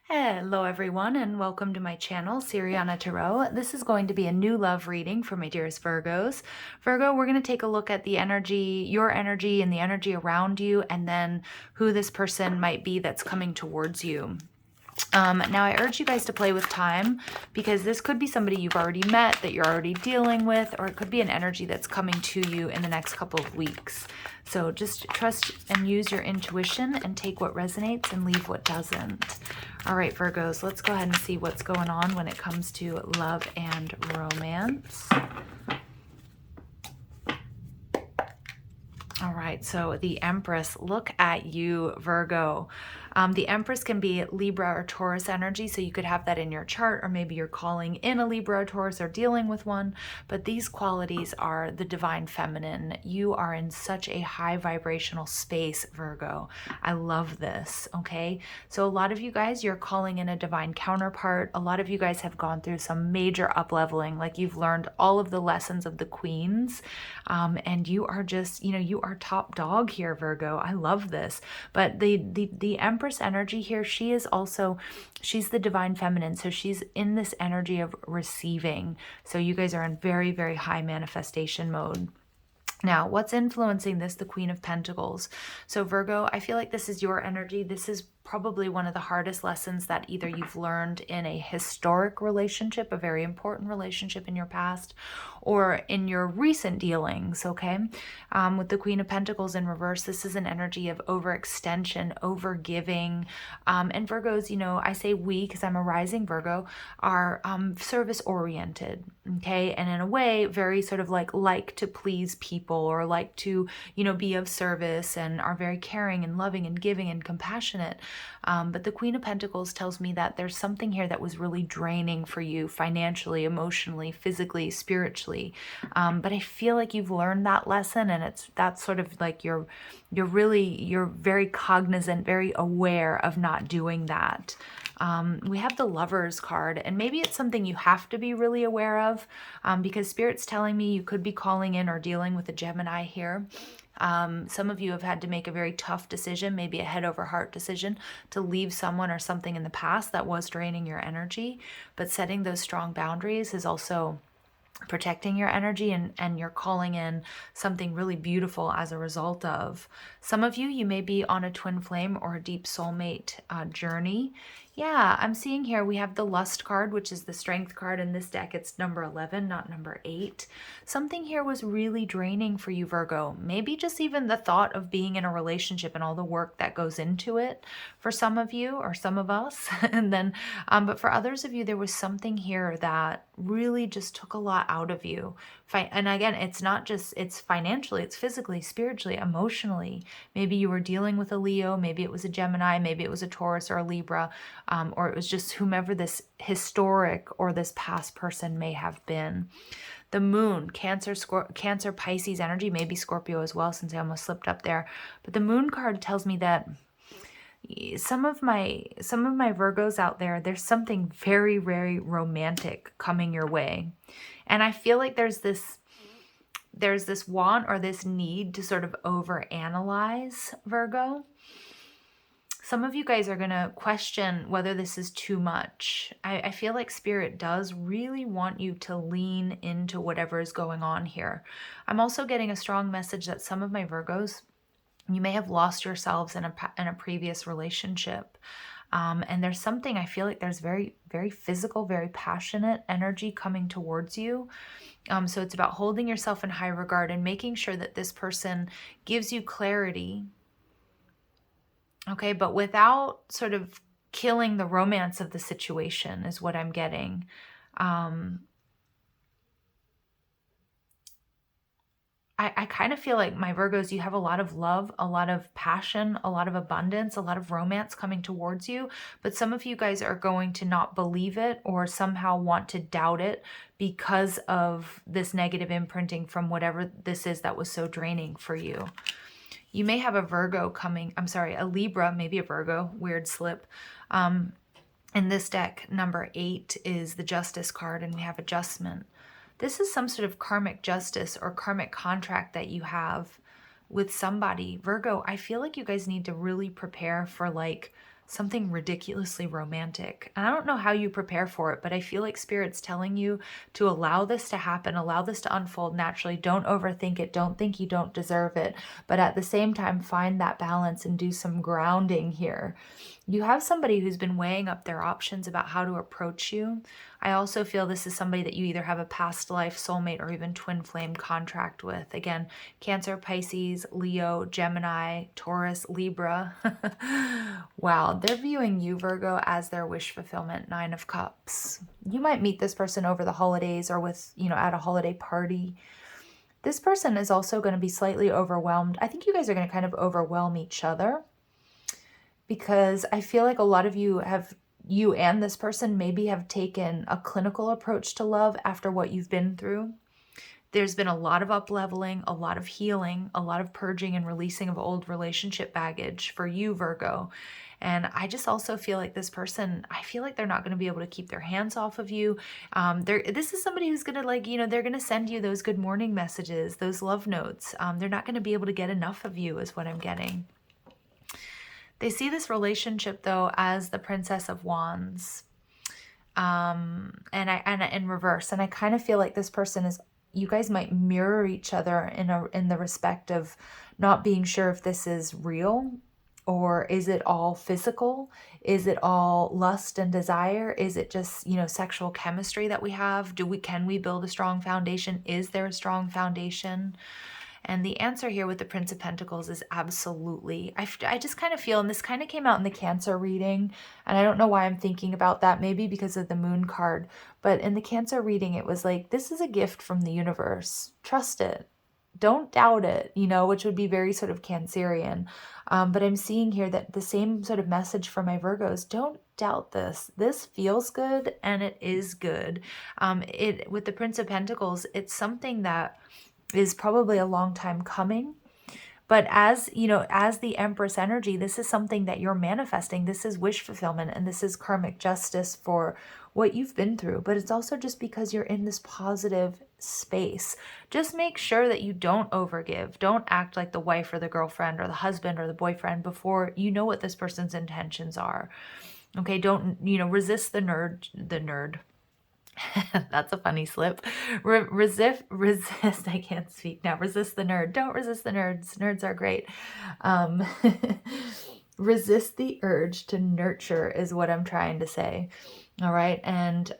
Hello everyone and welcome to my channel, Siriana Tarot. This is going to be a new love reading for my dearest Virgos. Virgo, we're going to take a look at the energy, your energy and the energy around you, and then who this person might be that's coming towards you. Now I urge you guys to play with time because this could be somebody you've already met that you're already dealing with, or it could be an energy that's coming to you in the next couple of weeks. So just trust and use your intuition and take what resonates and leave what doesn't. All right, Virgos, let's go ahead and see what's going on when it comes to love and romance. All right, so the Empress, look at you, Virgo. The Empress can be Libra or Taurus energy, so you could have that in your chart, or maybe you're calling in a Libra or Taurus or dealing with one, but these qualities are the divine feminine. You are in such a high vibrational space, Virgo. I love this, okay? So a lot of you guys, you're calling in a divine counterpart. A lot of you guys have gone through some major up-leveling, like you've learned all of the lessons of the queens, and you are just, you are top dog here, Virgo. I love this. But the Empress energy here, she's the divine feminine, so she's in this energy of receiving. So you guys are in very, very high manifestation mode. Now, what's influencing this? The Queen of Pentacles. So Virgo, I feel like this is your energy. This is probably one of the hardest lessons that either you've learned in a historic relationship, a very important relationship in your past, or in your recent dealings, okay? With the Queen of Pentacles in reverse, this is an energy of overextension, overgiving. And Virgos, I say we because I'm a rising Virgo, are service-oriented, okay? And in a way, very sort of like to please people, or like to, be of service, and are very caring and loving and giving and compassionate. But the Queen of Pentacles tells me that there's something here that was really draining for you financially, emotionally, physically, spiritually. But I feel like you've learned that lesson, and that's sort of like you're very cognizant, very aware of not doing that. We have the Lovers card, and maybe it's something you have to be really aware of, because Spirit's telling me you could be calling in or dealing with a Gemini here. Some of you have had to make a very tough decision, maybe a head over heart decision, to leave someone or something in the past that was draining your energy. But setting those strong boundaries is also protecting your energy, and you're calling in something really beautiful as a result of. Some of you may be on a twin flame or a deep soulmate journey. Yeah, I'm seeing here we have the Lust card, which is the Strength card. In this deck, it's number 11, not number 8. Something here was really draining for you, Virgo. Maybe just even the thought of being in a relationship and all the work that goes into it for some of you, or some of us. And then, but for others of you, there was something here that really just took a lot out of you. And again, it's not just, it's financially, it's physically, spiritually, emotionally. Maybe you were dealing with a Leo, maybe it was a Gemini, maybe it was a Taurus or a Libra, or it was just whomever this historic or this past person may have been. The Moon, Cancer, Pisces energy, maybe Scorpio as well, since I almost slipped up there. But the Moon card tells me that some of my Virgos out there, there's something very, very romantic coming your way. And I feel like there's this want or this need to sort of overanalyze, Virgo. Some of you guys are going to question whether this is too much. I feel like Spirit does really want you to lean into whatever is going on here. I'm also getting a strong message that some of my Virgos, you may have lost yourselves in a previous relationship. And there's something, I feel like there's very, very physical, very passionate energy coming towards you. So it's about holding yourself in high regard and making sure that this person gives you clarity, okay, but without sort of killing the romance of the situation is what I'm getting. I kind of feel like, my Virgos, you have a lot of love, a lot of passion, a lot of abundance, a lot of romance coming towards you. But some of you guys are going to not believe it, or somehow want to doubt it because of this negative imprinting from whatever this is that was so draining for you. You may have a Virgo coming, a Libra, maybe a Virgo, weird slip. In this deck, number 8 is the Justice card, and we have adjustment. This is some sort of karmic justice or karmic contract that you have with somebody. Virgo, I feel like you guys need to really prepare for like something ridiculously romantic. And I don't know how you prepare for it, but I feel like Spirit's telling you to allow this to happen, allow this to unfold naturally. Don't overthink it. Don't think you don't deserve it. But at the same time, find that balance and do some grounding here. You have somebody who's been weighing up their options about how to approach you. I also feel this is somebody that you either have a past life soulmate or even twin flame contract with. Again, Cancer, Pisces, Leo, Gemini, Taurus, Libra. Wow, they're viewing you, Virgo, as their wish fulfillment. 9 of Cups. You might meet this person over the holidays or with, at a holiday party. This person is also going to be slightly overwhelmed. I think you guys are going to kind of overwhelm each other, because I feel like a lot of you and this person maybe have taken a clinical approach to love after what you've been through. There's been a lot of up-leveling, a lot of healing, a lot of purging and releasing of old relationship baggage for you, Virgo. And I just also feel like this person, I feel like they're not going to be able to keep their hands off of you. This is somebody who's going to they're going to send you those good morning messages, those love notes. They're not going to be able to get enough of you is what I'm getting. They see this relationship, though, as the Princess of Wands, and in reverse. And I kind of feel like this person is, you guys might mirror each other in the respect of not being sure if this is real, or is it all physical? Is it all lust and desire? Is it just, sexual chemistry that we have? Can we build a strong foundation? Is there a strong foundation? And the answer here with the Prince of Pentacles is absolutely. I just kind of feel, and this kind of came out in the Cancer reading, and I don't know why I'm thinking about that, maybe because of the Moon card, but in the Cancer reading, it was like, this is a gift from the universe. Trust it. Don't doubt it, which would be very sort of Cancerian. But I'm seeing here that the same sort of message for my Virgos: don't doubt this. This feels good, and it is good. With the Prince of Pentacles, it's something that is probably a long time coming. But as the Empress energy, this is something that you're manifesting. This is wish fulfillment, and this is karmic justice for what you've been through. But it's also just because you're in this positive space. Just make sure that you don't overgive. Don't act like the wife or the girlfriend or the husband or the boyfriend before you know what this person's intentions are. Okay, don't, resist the nerd. That's a funny slip. Resist. I can't speak now. Resist the nerd. Don't resist the nerds. Nerds are great. Resist the urge to nurture is what I'm trying to say. All right. And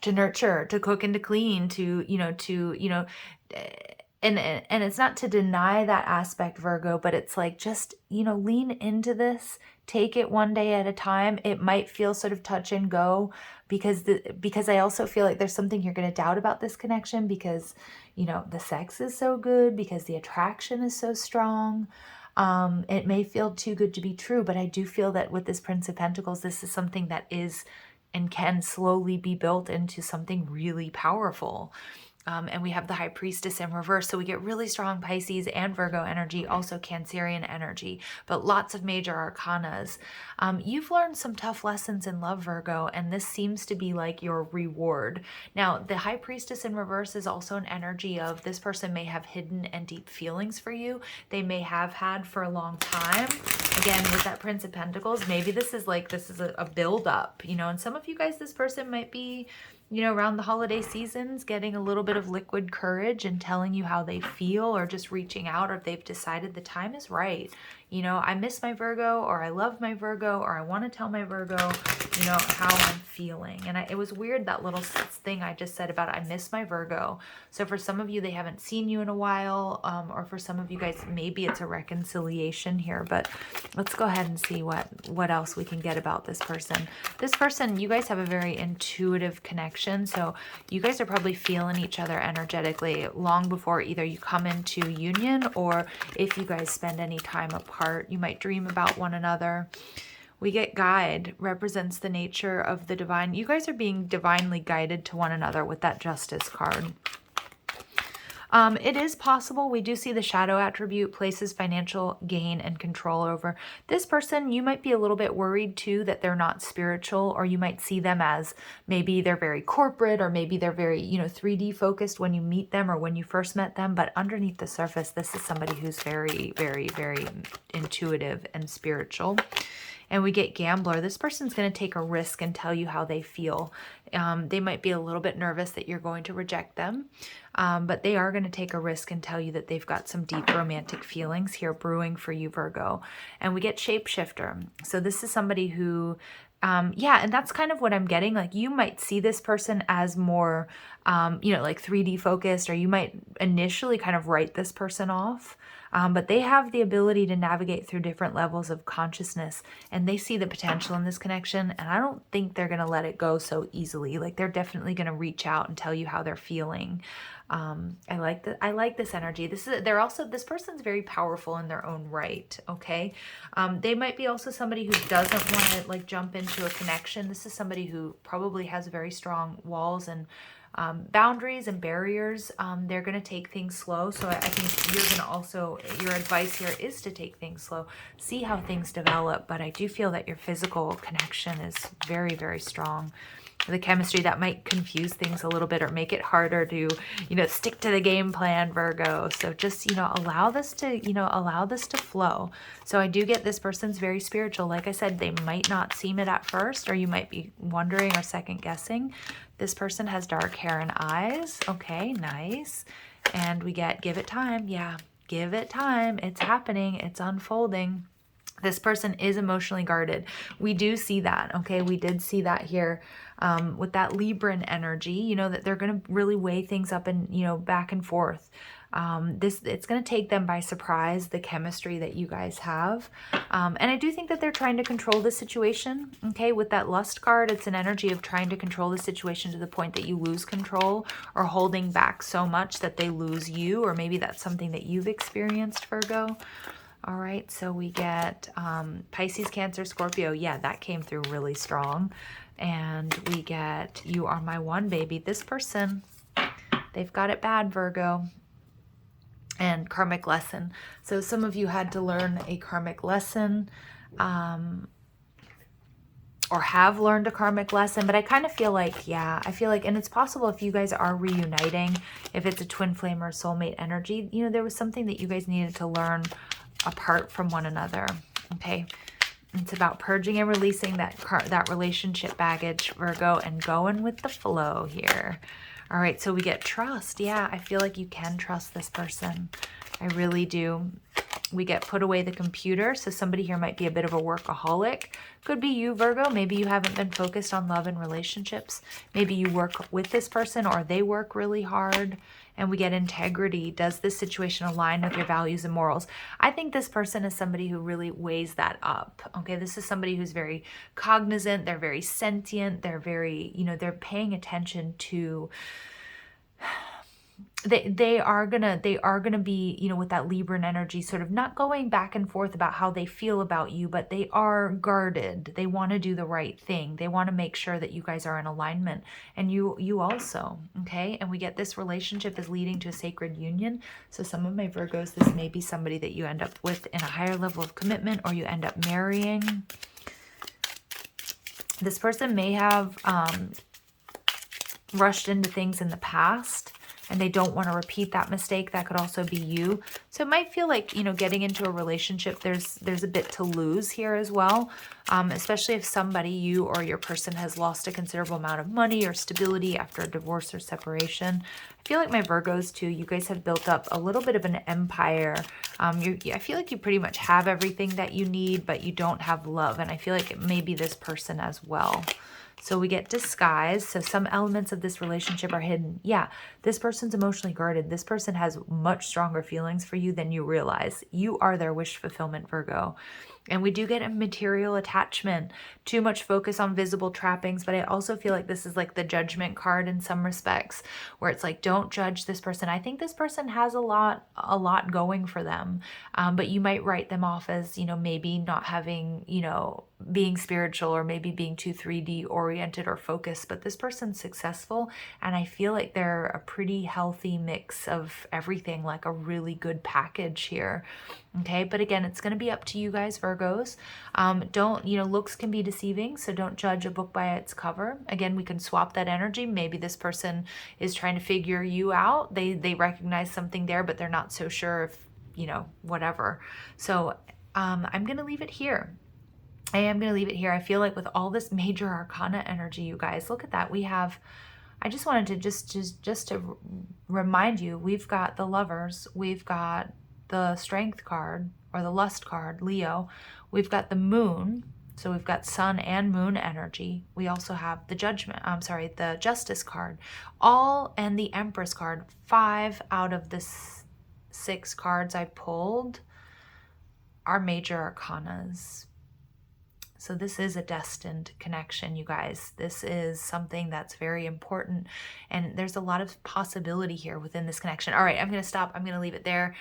to nurture, to cook and to clean, and it's not to deny that aspect, Virgo, but it's like, just, lean into this. Take it one day at a time. It might feel sort of touch and go because I also feel like there's something you're going to doubt about this connection because, the sex is so good, because the attraction is so strong. It may feel too good to be true, but I do feel that with this Prince of Pentacles, this is something that is and can slowly be built into something really powerful. And we have the High Priestess in reverse. So we get really strong Pisces and Virgo energy, also Cancerian energy, but lots of major arcanas. You've learned some tough lessons in love, Virgo, and this seems to be like your reward. Now, the High Priestess in reverse is also an energy of this person may have hidden and deep feelings for you. They may have had for a long time. Again, with that Prince of Pentacles, maybe this is a build-up, and some of you guys, this person might be, around the holiday seasons, getting a little bit of liquid courage and telling you how they feel, or just reaching out, or if they've decided the time is right. I miss my Virgo, or I love my Virgo, or I want to tell my Virgo, how I'm feeling. And it was weird, that little thing I just said about I miss my Virgo. So for some of you, they haven't seen you in a while, or for some of you guys, maybe it's a reconciliation here. But let's go ahead and see what else we can get about this person. This person, you guys have a very intuitive connection. So you guys are probably feeling each other energetically long before either you come into union, or if you guys spend any time apart, you might dream about one another. We get guide, represents the nature of the divine. You guys are being divinely guided to one another with that Justice card. It is possible. We do see the shadow attribute places financial gain and control over. This person, you might be a little bit worried too that they're not spiritual, or you might see them as maybe they're very corporate, or maybe they're very, 3D focused when you meet them or when you first met them. But underneath the surface, this is somebody who's very, very, very intuitive and spiritual. And we get gambler. This person's going to take a risk and tell you how they feel. They might be a little bit nervous that you're going to reject them, but they are going to take a risk and tell you that they've got some deep romantic feelings here brewing for you, Virgo. And we get shapeshifter. So this is somebody who, yeah, and that's kind of what I'm getting. Like, you might see this person as more, like 3D focused, or you might initially kind of write this person off. But they have the ability to navigate through different levels of consciousness, and they see the potential in this connection. And I don't think they're going to let it go so easily. Like, they're definitely going to reach out and tell you how they're feeling. I like this energy. This person's very powerful in their own right. Okay. They might be also somebody who doesn't want to like jump into a connection. This is somebody who probably has very strong walls and boundaries and barriers. They're going to take things slow. So I think you're going to also, your advice here is to take things slow, see how things develop. But I do feel that your physical connection is very, very strong. The chemistry, that might confuse things a little bit or make it harder to, stick to the game plan, Virgo. So just, allow this to flow. So I do get this person's very spiritual. Like I said, they might not seem it at first, or you might be wondering or second guessing. This person has dark hair and eyes. Okay, nice. And we get give it time. Yeah, give it time. It's happening. It's unfolding. This person is emotionally guarded. We do see that, okay? We did see that here with that Libran energy, that they're going to really weigh things up and, back and forth. It's going to take them by surprise, the chemistry that you guys have. And I do think that they're trying to control the situation, okay? With that lust card, it's an energy of trying to control the situation to the point that you lose control, or holding back so much that they lose you, or maybe that's something that you've experienced, Virgo. All right, so we get Pisces, Cancer, Scorpio. Yeah, that came through really strong. And we get you are my one, baby. This person, they've got it bad, Virgo. And karmic lesson. So some of you had to learn a karmic lesson, or have learned a karmic lesson. But I kind of feel like, and it's possible if you guys are reuniting, if it's a twin flame or soulmate energy, there was something that you guys needed to learn apart from one another. Okay, it's about purging and releasing that relationship baggage, Virgo, and going with the flow here. All right, so we get trust. Yeah, I feel like you can trust this person. I really do. We get put away the computer. So somebody here might be a bit of a workaholic. Could be you, Virgo. Maybe you haven't been focused on love and relationships. Maybe you work with this person, or they work really hard. And we get integrity. Does this situation align with your values and morals? I think this person is somebody who really weighs that up. Okay, this is somebody who's very cognizant. They're very sentient. They're very, they're paying attention to... They are gonna be, with that Libran energy, sort of not going back and forth about how they feel about you, but they are guarded. They want to do the right thing. They want to make sure that you guys are in alignment, and you also, okay? And we get this relationship is leading to a sacred union. So some of my Virgos, this may be somebody that you end up with in a higher level of commitment, or you end up marrying. This person may have rushed into things in the past, and they don't want to repeat that mistake. That could also be you. So it might feel like, getting into a relationship, there's a bit to lose here as well, especially if somebody, you or your person, has lost a considerable amount of money or stability after a divorce or separation. I feel like my Virgos too, you guys have built up a little bit of an empire. I feel like you pretty much have everything that you need, but you don't have love. And I feel like it may be this person as well. So we get disguise. So some elements of this relationship are hidden. Yeah, this person's emotionally guarded. This person has much stronger feelings for you than you realize. You are their wish fulfillment, Virgo. And we do get a material attachment, too much focus on visible trappings. But I also feel like this is like the judgment card in some respects, where it's like, don't judge this person. I think this person has a lot going for them. But you might write them off as, maybe not having, being spiritual or maybe being too 3D oriented or focused, but this person's successful, and I feel like they're a pretty healthy mix of everything, like a really good package here. Okay, but again, it's going to be up to you guys, Virgos. Don't, looks can be deceiving, so don't judge a book by its cover. Again, we can swap that energy. Maybe this person is trying to figure you out. They recognize something there, but they're not so sure if, whatever. So I'm going to leave it here. I am going to leave it here. I feel like with all this major arcana energy, you guys, look at that. We have, I just wanted to just to remind you, we've got the Lovers, we've got the Strength card or the Lust card, Leo. We've got the Moon, so we've got Sun and Moon energy. We also have the the Justice card, and the Empress card. 5 out of the 6 cards I pulled are major arcanas. So this is a destined connection, you guys. This is something that's very important, and there's a lot of possibility here within this connection. All right, I'm going to stop. I'm going to leave it there.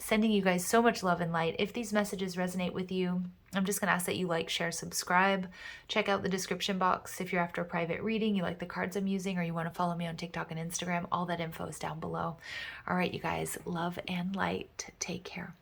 Sending you guys so much love and light. If these messages resonate with you, I'm just going to ask that you like, share, subscribe. Check out the description box if you're after a private reading, you like the cards I'm using, or you want to follow me on TikTok and Instagram. All that info is down below. All right, you guys, love and light. Take care.